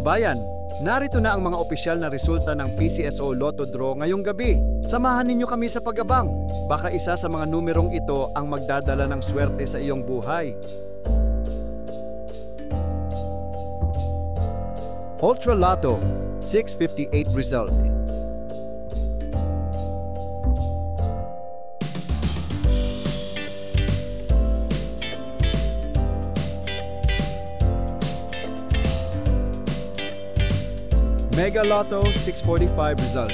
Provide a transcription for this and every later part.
Kabayan, narito na ang mga opisyal na resulta ng PCSO Lotto Draw ngayong gabi. Samahan ninyo kami sa pag-abang. Baka isa sa mga numerong ito ang magdadala ng swerte sa iyong buhay. Ultra Lotto, 658 result. Mega Lotto, 645 result.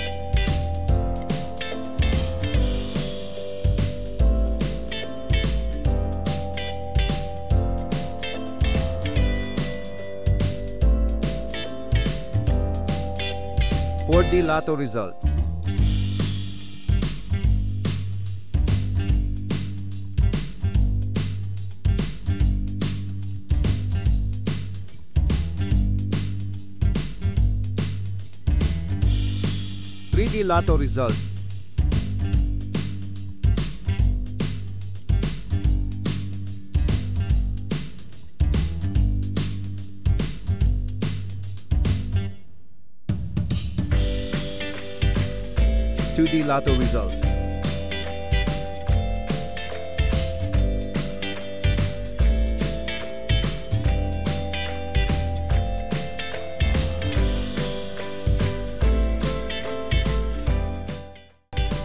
D Lotto result. D Lotto result. D Lotto result.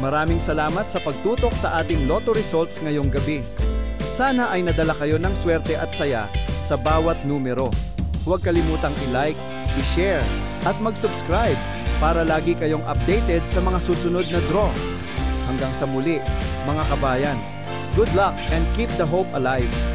Maraming salamat sa pagtutok sa ating Lotto results ngayong gabi. Sana ay nadala kayo ng swerte at saya sa bawat numero. Huwag kalimutang i-like, i-share at mag-subscribe para lagi kayong updated sa mga susunod na draw. Hanggang sa muli, mga kabayan. Good luck and keep the hope alive!